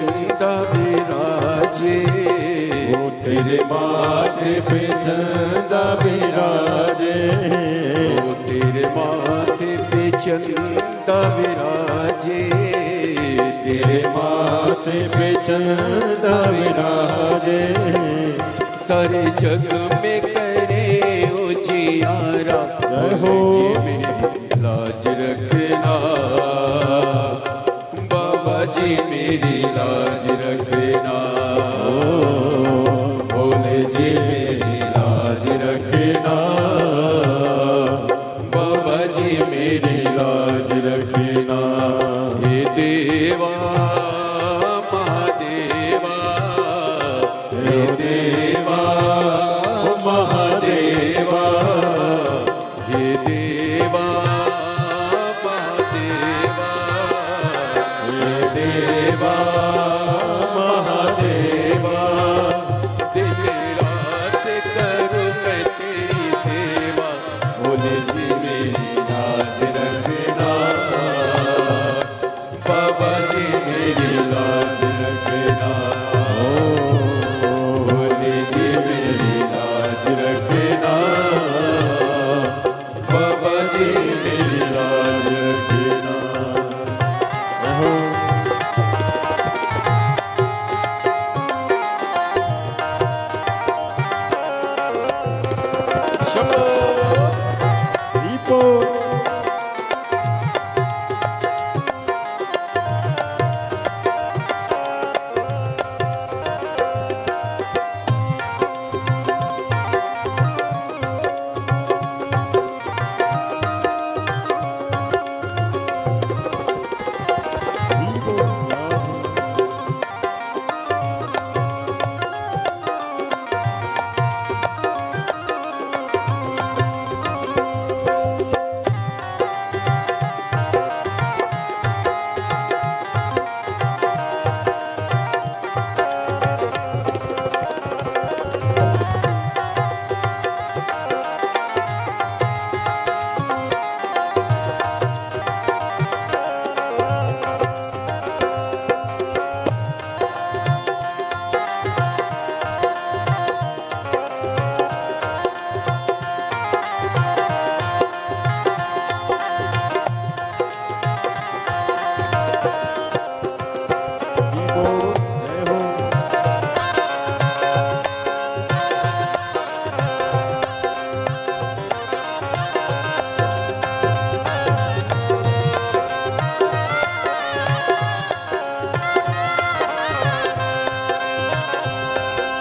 चंदा विराजे, वो तेरे माथे पे चंदा विराजे, वो तेरे माथे पे चंदा विराजे, तेरे माथे पे चंदा विराजे। सारे जग में करे उजियारा, रहो जी मेरी लाज रखना, बाबा जी मेरी लाज रखना, भोले जी मेरी लाज रखना, बाबा जी मेरी लाज रखना। हे देवा महादेवा, हे देवा महादेवा, हे देवा महादेवा, हे देवा महादेवा। दिन रात करूं मैं तेरी सेवा, भोले जी मेरी लाज रखना, बाबा जी मेरी लाज रखना, भोले जी मेरी लाज रखना, बाबा जी मेरी लाज रखना। शंभो दीपो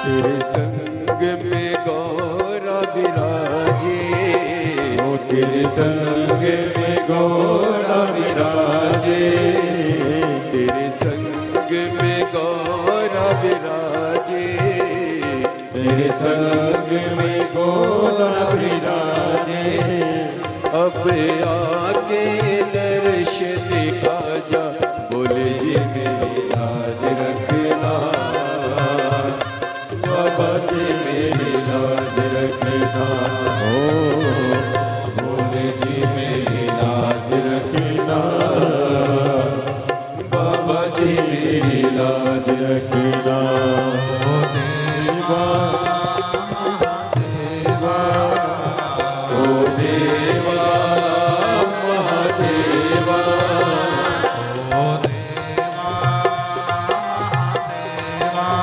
तेरे संग में गौरा विराजे, वो तेरे संग में गौरा विराजे, तेरे संग में गौरा विराजे, तेरे संग में गौरा विराजे। अब आके दर्श दिखा जा, बोले जी मेरी लाज रखना, बाबा जी मेरी लाज रखना, भोले जी मेरी लाज रखना, बाबा जी मेरी लाज रखना। ओ देवा महादेवा, ओ देवा महादेवा, ओ देवा महादेवा,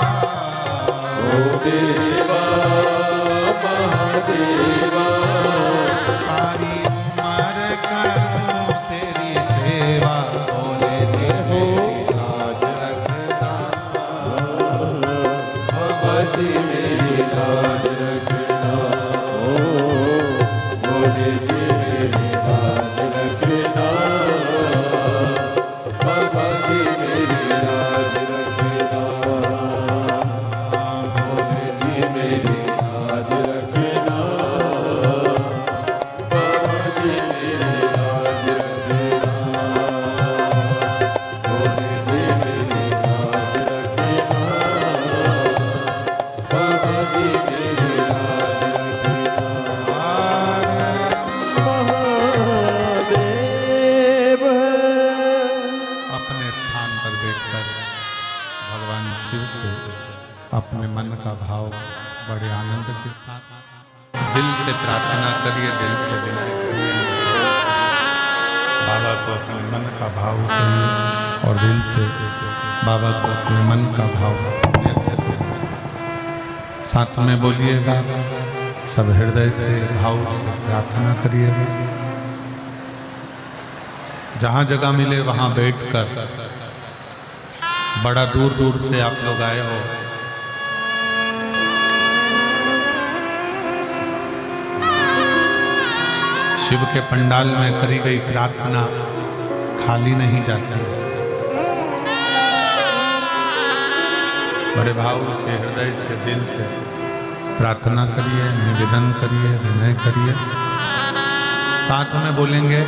ओ देवा महादेवा। सारी उम्र करूं तेरी सेवा, भोले जी मेरी लाज रखना, बाबा जी मेरी लाज रखना, भोले जी प्रार्थना करिए, दिल से विनय करिए। बाबा को अपने मन का भाव करिए और दिल से बाबा को अपने मन का भाव व्यक्त करिए। साथ में बोलिएगा, सब हृदय से भाव से प्रार्थना करिएगा। जहाँ जगह मिले वहाँ बैठकर, बड़ा दूर दूर से आप लोग आए हो, शिव के पंडाल में करी गई प्रार्थना खाली नहीं जाती है। बड़े भाव से, हृदय से, दिल से प्रार्थना करिए, निवेदन करिए, विनय करिए। साथ में बोलेंगे,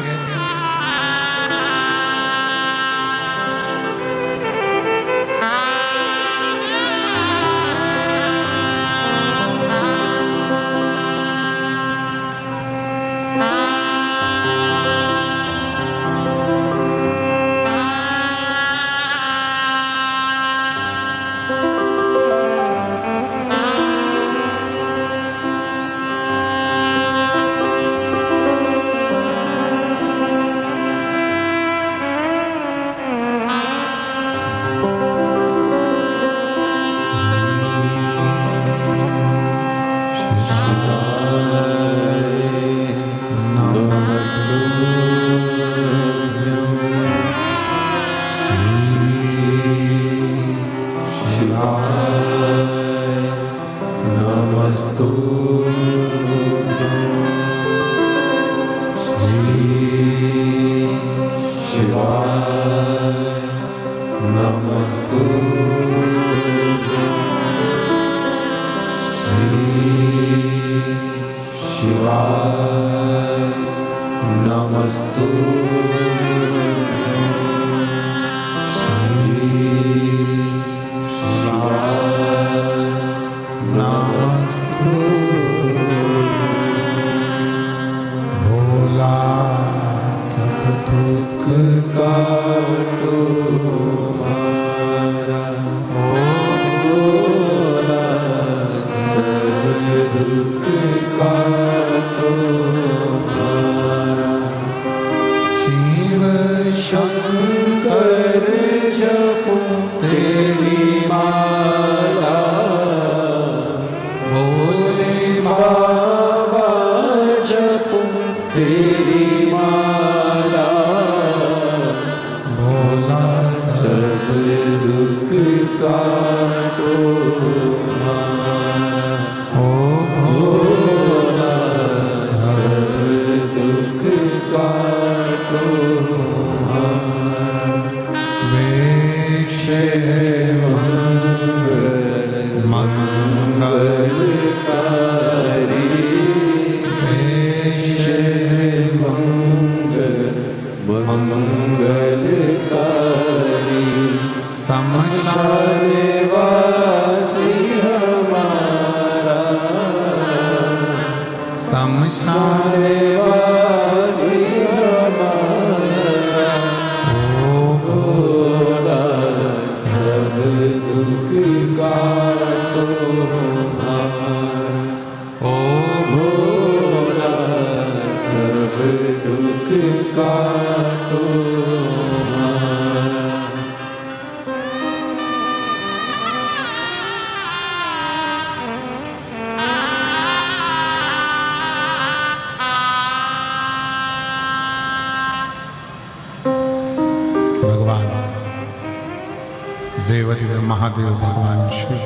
महादेव भगवान शिव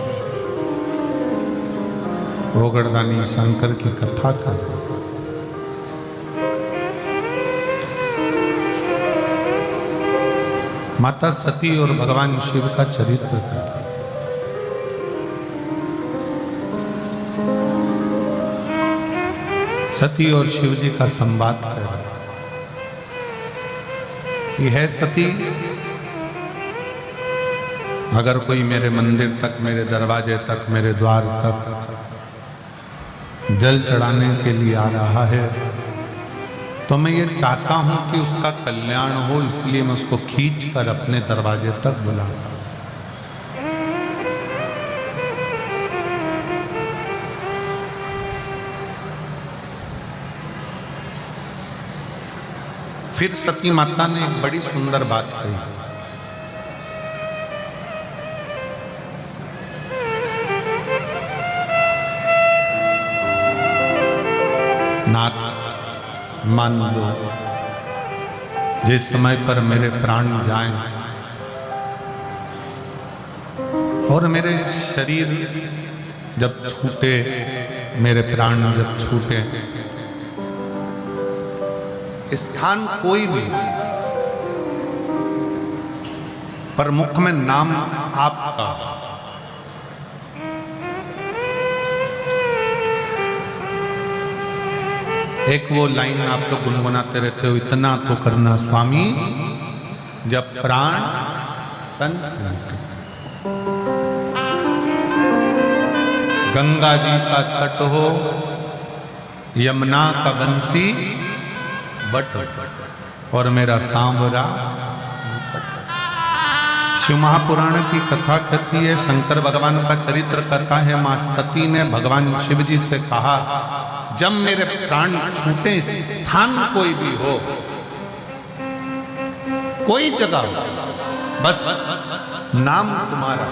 ओगड़दानी शंकर की कथा कर माता सती और भगवान शिव का चरित्र कर। सती और शिव जी का संवाद कर रहा कि है सती, अगर कोई मेरे मंदिर तक, मेरे दरवाजे तक, मेरे द्वार तक जल चढ़ाने के लिए आ रहा है तो मैं ये चाहता हूं कि उसका कल्याण हो, इसलिए मैं उसको खींच कर अपने दरवाजे तक बुलाऊं। फिर सती माता ने एक बड़ी सुंदर बात कही। नाथ, मान लो जिस समय पर मेरे प्राण जाएं और मेरे शरीर जब छूटे, मेरे प्राण जब छूटे, स्थान कोई भी, पर मुख में नाम आपका, एक वो लाइन आप लोग गुनगुनाते रहते हो, इतना तो करना स्वामी जब प्राण तन से निकले। गंगा जी का तट हो, यमुना का बंसी बट, और मेरा सांवरा। शिव महापुराण की कथा कहती है, शंकर भगवान का चरित्र करता है, मां सती ने भगवान शिव जी से कहा, जब मेरे प्राण छूटे, स्थान कोई भी हो, कोई जगह हो, बस नाम तुम्हारा,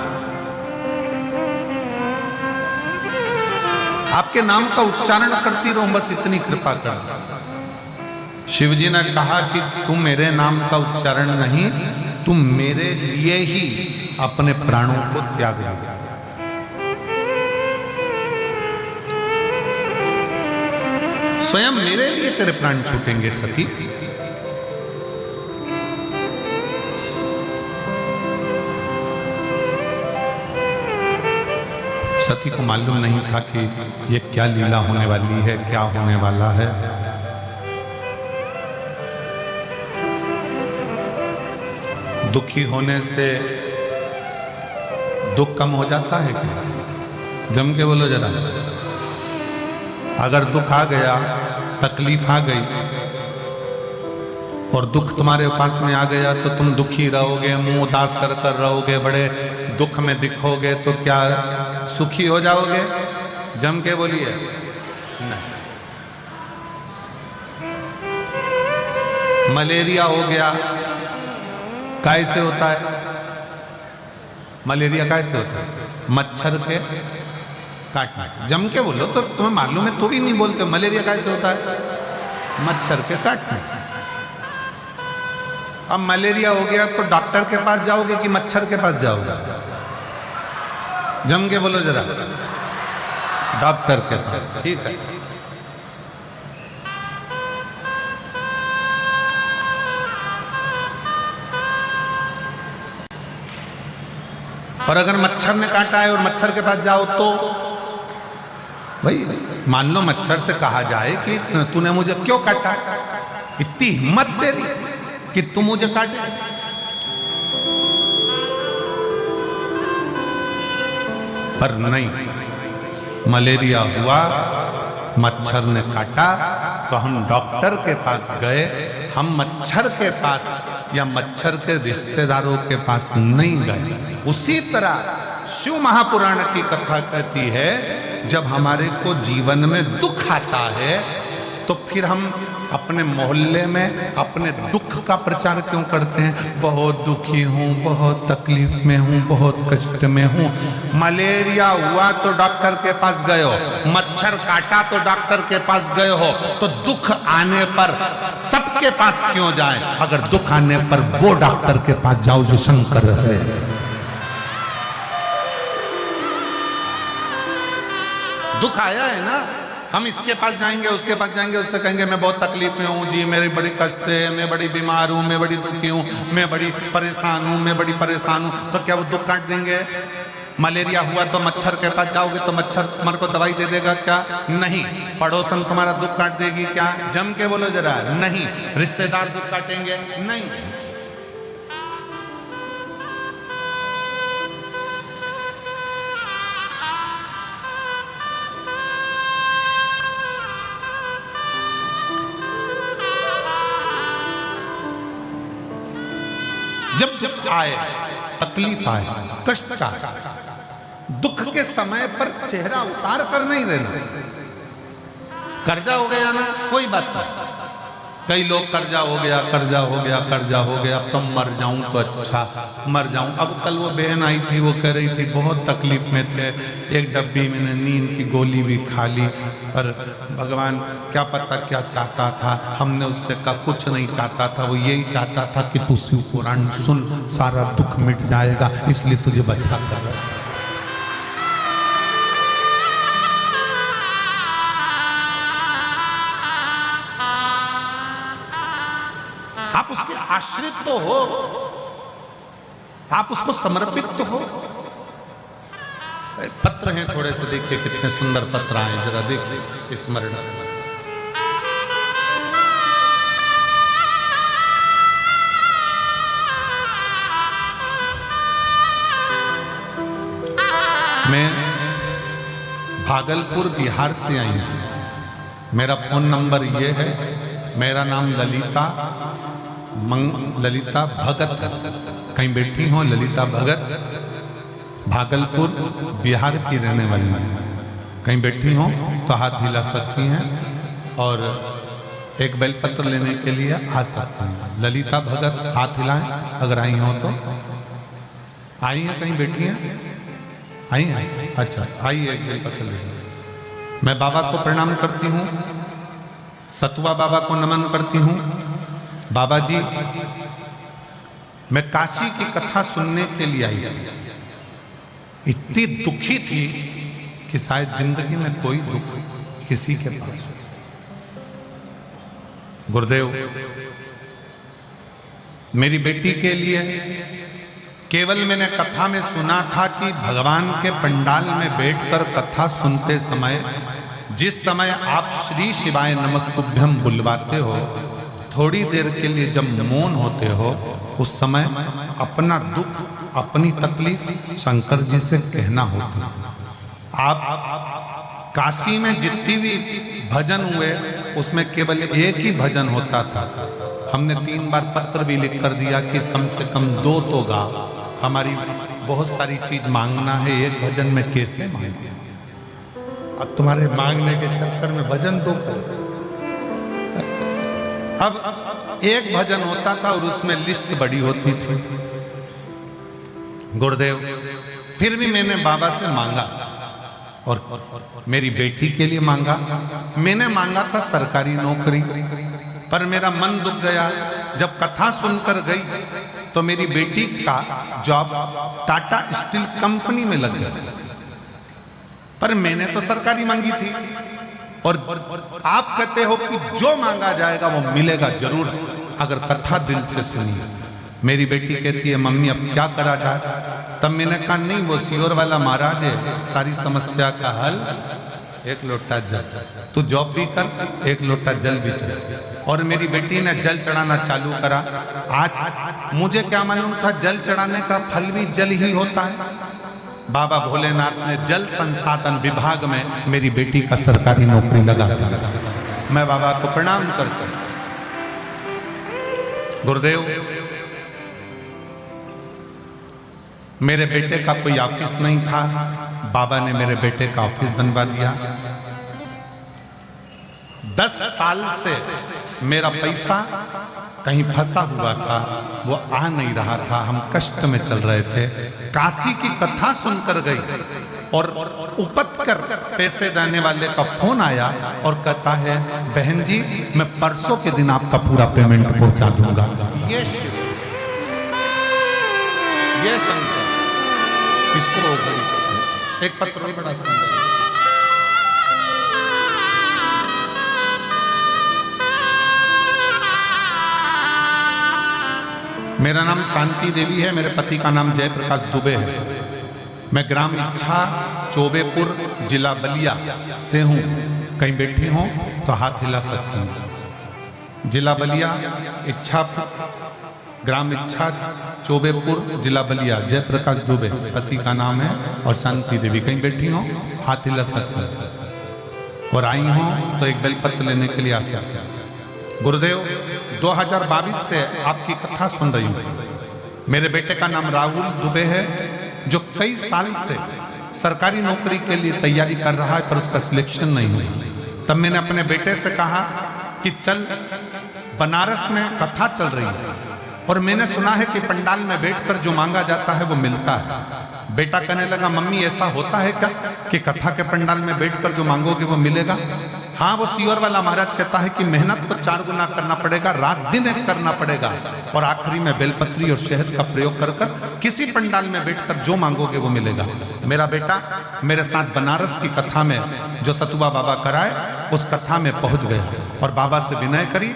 आपके नाम का उच्चारण करती रहूं, बस इतनी कृपा कर। शिव जी ने कहा कि तुम मेरे नाम का उच्चारण नहीं, तुम मेरे लिए ही अपने प्राणों को त्याग दो। स्वयं मेरे लिए तेरे प्राण छूटेंगे सती। सती को मालूम नहीं था कि ये क्या लीला होने वाली है, क्या होने वाला है। दुखी होने से दुख कम हो जाता है क्या? जम के बोलो जरा। अगर दुख आ गया, तकलीफ आ गई और दुख तुम्हारे पास में आ गया तो तुम दुखी रहोगे, मुंह उदास कर कर रहोगे, बड़े दुख में दिखोगे, तो क्या सुखी हो जाओगे? जम के बोलिए नहीं। मलेरिया हो गया, कैसे होता है? मलेरिया कैसे होता है? मच्छर के काटने से। जम के बोलो तो तुम्हें मालूम है तो भी नहीं बोलते। मलेरिया कैसे होता है? मच्छर के काटने से। अब मलेरिया हो गया तो डॉक्टर के पास जाओगे कि मच्छर के पास जाओगे? जम के बोलो जरा। डॉक्टर के पास, ठीक है। और अगर मच्छर ने काटा है और मच्छर के पास जाओ तो भाई मान लो मच्छर से कहा जाए कि तूने मुझे क्यों काटा, इतनी हिम्मत तेरी कि तू मुझे काटे। पर नहीं, मलेरिया हुआ, मच्छर ने काटा तो हम डॉक्टर के पास गए, हम मच्छर के पास या मच्छर के रिश्तेदारों के पास नहीं गए। उसी तरह शिव महापुराण की कथा कहती है, जब हमारे को जीवन में दुख आता है तो फिर हम अपने मोहल्ले में अपने दुख का प्रचार क्यों करते हैं? बहुत दुखी हूँ, बहुत तकलीफ में हूँ, बहुत कष्ट में हूँ। मलेरिया हुआ तो डॉक्टर के पास गए हो, मच्छर काटा तो डॉक्टर के पास गए हो, तो दुख आने पर सबके पास क्यों जाए? अगर दुख आने पर वो डॉक्टर के पास जाओ जो शंकर है। दुख आया है ना, हम इसके पास जाएंगे, उसके पास जाएंगे, उससे कहेंगे मैं बहुत तकलीफ में हूँ जी, मेरी बड़ी कष्ट है, मैं बड़ी बीमार हूँ, मैं बड़ी दुखी हूँ, मैं बड़ी परेशान हूँ, मैं बड़ी परेशान हूँ। तो क्या वो दुख काट देंगे? मलेरिया हुआ तो मच्छर के पास जाओगे तो मच्छर तुम्हारे को दवाई दे देगा क्या? नहीं। पड़ोसन तुम्हारा दुख काट देगी क्या? जम के बोलो जरा। नहीं। रिश्तेदार दुख काटेंगे? नहीं। जब दुख आए, तकलीफ आए, कष्ट आए, दुख के समय पर चेहरा उतार कर नहीं रहना। कर्जा हो गया ना, कोई बात नहीं, कई लोग कर्जा हो गया, कर्जा हो गया, कर्जा हो गया, अब तो मर जाऊं तो अच्छा, मर जाऊं। अब कल वो बहन आई थी, वो कह रही थी बहुत तकलीफ में थे, एक डब्बी में नींद की गोली भी खा ली, पर भगवान क्या पता क्या चाहता था। हमने उससे कहा कुछ नहीं चाहता था, वो यही चाहता था कि तू शिव पुराण सुन, सारा दुख मिट जाएगा, इसलिए तुझे बचाता है। आप उसके आश्रित तो हो, आप उसको समर्पित तो हो। पत्र हैं थोड़े से, देखिए कितने सुंदर पत्र आए, जरा देखिए स्मरण। मैं भागलपुर बिहार से आई हूं। मेरा फोन नंबर ये है, मेरा नाम ललिता भगत, कहीं बैठी हो ललिता भगत, भागलपुर बिहार की रहने वाली है। कहीं बैठी हो तो हाथ हिला सकती हैं और एक बेलपत्र लेने के लिए आ सकती हैं। ललिता भगत हाथ हिलाएं अगर आई हो तो। आई हैं, कहीं बैठी हैं? आई हैं? अच्छा, आइए एक बेलपत्र ले। मैं बाबा को प्रणाम करती हूँ, सतुआ बाबा को नमन करती हूँ। बाबा जी, मैं काशी की कथा सुनने के लिए आई थी। इतनी दुखी थी कि शायद जिंदगी में कोई दुख किसी के पास। गुरुदेव, मेरी बेटी के लिए केवल मैंने कथा में सुना था कि भगवान के पंडाल में बैठकर कथा सुनते समय जिस समय आप श्री शिवाय नमस्तुभ्यं बुलवाते हो, थोड़ी देर के लिए जब मौन होते हो, उस समय अपना दुख, अपनी तकलीफ शंकर जी से कहना होती है। आप काशी में जितनी भी भजन हुए उसमें केवल एक ही भजन होता था। हमने 3 बार पत्र भी लिख कर दिया कि कम से कम 2 तो गा, हमारी बहुत सारी चीज मांगना है, एक भजन में कैसे मांगे। अब तुम्हारे मांगने के चक्कर में भजन 2 कर। अब एक भजन होता था और उसमें लिस्ट बड़ी होती थी। गुरुदेव, फिर भी मैंने बाबा से मांगा और मेरी बेटी के लिए मांगा। मैंने मांगा था सरकारी नौकरी, पर मेरा मन दुख गया जब कथा सुनकर गई तो मेरी बेटी का जॉब टाटा स्टील कंपनी में लग गया। पर मैंने तो सरकारी मांगी थी और आप कहते हो कि जो मांगा जाएगा वो मिलेगा जरूर, अगर कथा दिल से सुनी। मेरी बेटी कहती है मम्मी अब क्या करा जाए। तब मैंने कहा नहीं, वो सियोर वाला महाराज है, सारी समस्या का हल 1 लोटा जल। तू जॉब भी कर, 1 लोटा जल भी चढ़ा। और मेरी बेटी ने जल चढ़ाना चालू करा। आज मुझे क्या मालूम था जल चढ़ाने का फल भी जल ही होता है। बाबा भोलेनाथ ने जल संसाधन विभाग में मेरी बेटी का सरकारी नौकरी लगा दिया। मैं बाबा को प्रणाम करता हूं। गुरुदेव, मेरे बेटे का कोई ऑफिस नहीं था, बाबा ने मेरे बेटे का ऑफिस बनवा दिया। 10 साल से मेरा पैसा कहीं फंसा हुआ था, वो आ नहीं रहा था, हम कष्ट में चल रहे थे। काशी की कथा सुनकर गई और उपत कर पैसे देने वाले का फोन आया और कहता है बहन जी मैं परसों के दिन आपका पूरा पेमेंट पहुंचा दूंगा। ये शंकर, इसको एक पत्र भी बड़ा सुंदर। मेरा नाम शांति देवी है, मेरे पति का नाम जयप्रकाश दुबे है। मैं ग्राम इच्छा चौबेपुर जिला बलिया से हूँ। कहीं बैठी हूँ तो हाथ हिला सकती हूँ। जिला बलिया इच्छा, ग्राम इच्छा चौबेपुर जिला बलिया, जयप्रकाश दुबे पति का नाम है और शांति देवी। कहीं बैठी हूँ हाथ हिला सकती हूँ और आई हूँ तो एक बेलपत्र लेने के लिए आ सकती हूँ। गुरुदेव, 2022 से आपकी कथा सुन रही हूँ। मेरे बेटे का नाम राहुल दुबे है, जो कई साल से सरकारी नौकरी के लिए तैयारी कर रहा है पर उसका सिलेक्शन नहीं हुआ। तब मैंने अपने बेटे से कहा कि चल, बनारस में कथा चल रही है और मैंने सुना है कि पंडाल में बैठकर जो मांगा जाता है वो मिलता है। बेटा कहने लगा, मम्मी ऐसा होता है क्या कि कथा के पंडाल में बैठकर जो मांगोगे वो मिलेगा? हाँ, वो सियोर वाला महाराज कहता है कि मेहनत को 4 गुना करना पड़ेगा, रात दिन एक करना पड़ेगा, और आखिरी में बेलपत्री और शहद का प्रयोग कर किसी पंडाल में बैठकर जो मांगोगे वो मिलेगा। मेरा बेटा मेरे साथ बनारस की कथा में जो सतुआ बाबा कराए उस कथा में पहुंच गया और बाबा से विनय करी।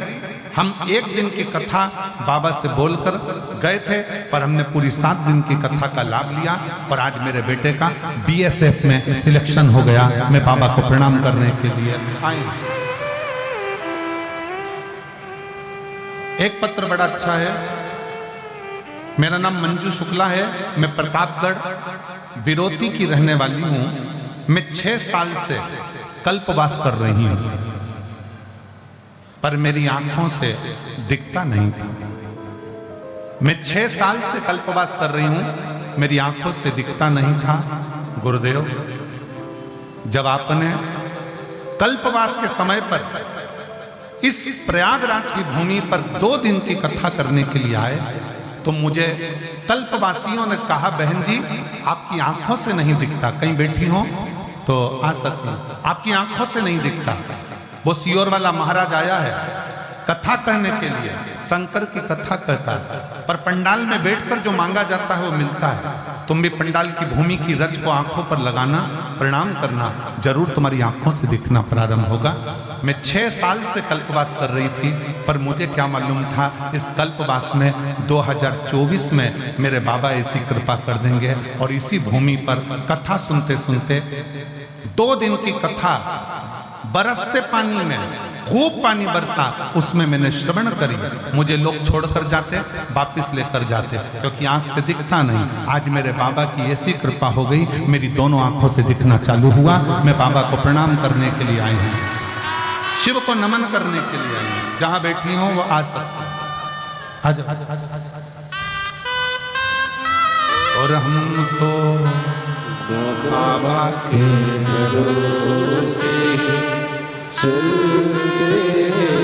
हम 1 दिन की कथा बाबा से बोलकर गए थे, पर हमने पूरी 7 दिन की कथा का लाभ लिया और आज मेरे बेटे का BSF में सिलेक्शन हो गया। मैं बाबा को प्रणाम करने के लिए आए। एक पत्र बड़ा अच्छा है। मेरा नाम मंजू शुक्ला है, मैं प्रतापगढ़ विरोती की रहने वाली हूं। मैं 6 साल से कल्पवास कर रही हूं, पर मेरी आंखों से दिखता नहीं था। मैं 6 साल से कल्पवास कर रही हूं, मेरी आंखों से दिखता नहीं था। गुरुदेव, जब आपने कल्पवास के समय पर इस प्रयागराज की भूमि पर 2 दिन की कथा करने के लिए आए तो मुझे कल्पवासियों ने कहा, बहन जी आपकी आंखों से नहीं दिखता, कहीं बैठी हो तो आ सकती, आपकी आंखों से नहीं दिखता। वो सियोर वाला महाराज आया है कथा कहने के लिए, शंकर की कथा कहता है, पर पंडाल में बैठकर जो मांगा जाता है वो मिलता है। तुम भी पंडाल की भूमि की रज को आंखों पर लगाना, प्रणाम करना, जरूर तुम्हारी आंखों से दिखना प्रारंभ होगा। मैं 6 साल से कल्पवास कर रही थी, पर मुझे क्या मालूम था इस कल्पवास में 2024 में मेरे बाबा ऐसी कृपा कर देंगे और इसी भूमि पर कथा सुनते सुनते 2 दिन की कथा बरसते पानी में खूब पानी बरसा, उसमें मैंने श्रवण करी। मुझे लोग छोड़कर जाते, वापस लेकर जाते, क्योंकि आंख से दिखता नहीं। आज मेरे बाबा की ऐसी कृपा हो गई, मेरी दोनों आंखों से दिखना चालू हुआ। मैं बाबा को प्रणाम करने के लिए आई हूँ, शिव को नमन करने के लिए आई हूँ। जहां बैठी हो वो आ सकती। और हम तो बाबा के भरोसे चलते हैं,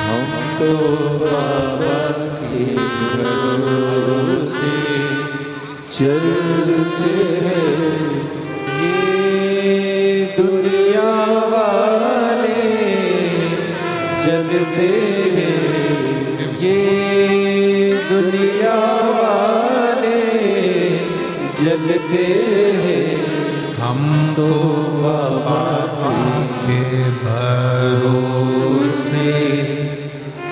हम तो बाबा के भरोसे चलते हैं। ये दुनिया वाले जलते हैं, ये दुनिया वाले जलते हैं, हम तो बाबा के भरोसे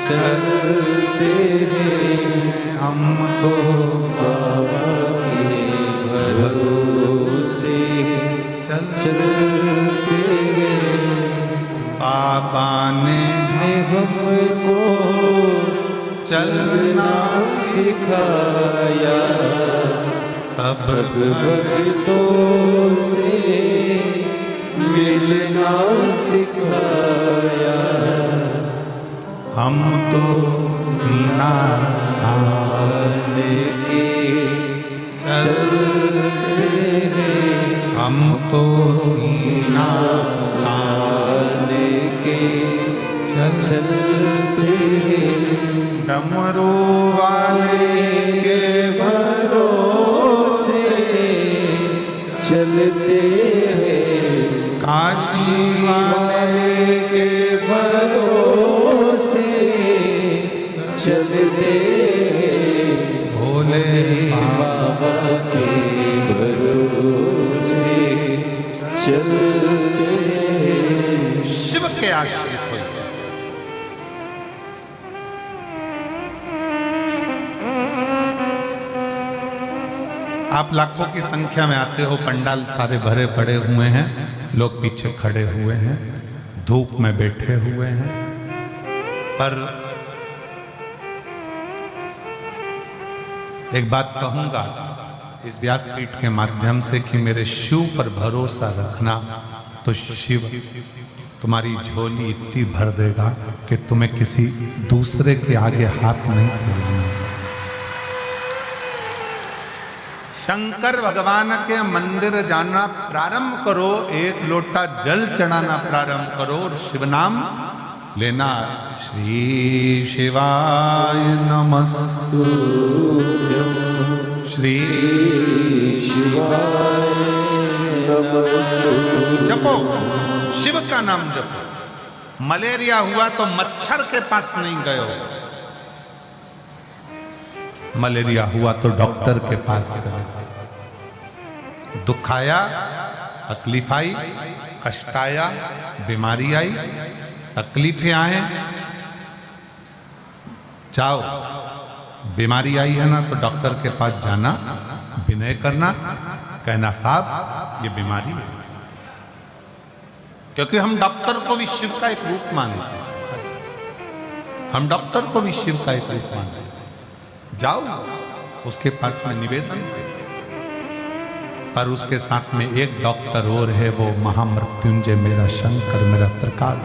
चलते हैं, हम तो बाबा के भरोसे चलते हैं। बाबा ने हमको चलना सिखाया, सब भक्तों से मिलना सिखाया। हम तो सीना आने के चलते हैं, हम तो सीना आने के चलते हैं। डमरू वाले के भरोसे चलते हैं, काशी वाले के भरोसे चलते हैं, भोले बाबा के भरोसे चलते हैं। शिव के आश्रित हो। आप लाखों की संख्या में आते हो, पंडाल सारे भरे पड़े हुए हैं, लोग पीछे खड़े हुए हैं, धूप में बैठे हुए हैं, पर एक बात कहूंगा इस व्यासपीठ के माध्यम से कि मेरे शिव पर भरोसा रखना, तो शिव तुम्हारी झोली इतनी भर देगा कि तुम्हें किसी दूसरे के आगे हाथ नहीं फैलाना। शंकर भगवान के मंदिर जाना प्रारंभ करो, 1 लोटा जल चढ़ाना प्रारंभ करो और शिव नाम लेना श्री शिवाय नमस्तु श्री शिवाय नमस्तु। जपो, शिव का नाम जपो। मलेरिया हुआ तो मच्छर के पास नहीं गए हो, मलेरिया हुआ तो डॉक्टर के पास गए। दुख आया, तकलीफ आई, कष्ट आया, बीमारी आई, तकलीफें आए, जाओ। बीमारी आई है ना तो डॉक्टर के पास जाना, विनय करना, कहना साहब ये बीमारी है, क्योंकि हम डॉक्टर को भी शिव का एक रूप मानते हैं। हम डॉक्टर को भी शिव का एक रूप मानते हैं। जाओ उसके पास में निवेदन करो। पर उसके साथ में एक डॉक्टर और है, वो महामृत्युंजय मेरा शंकर, मेरा त्रिकाल।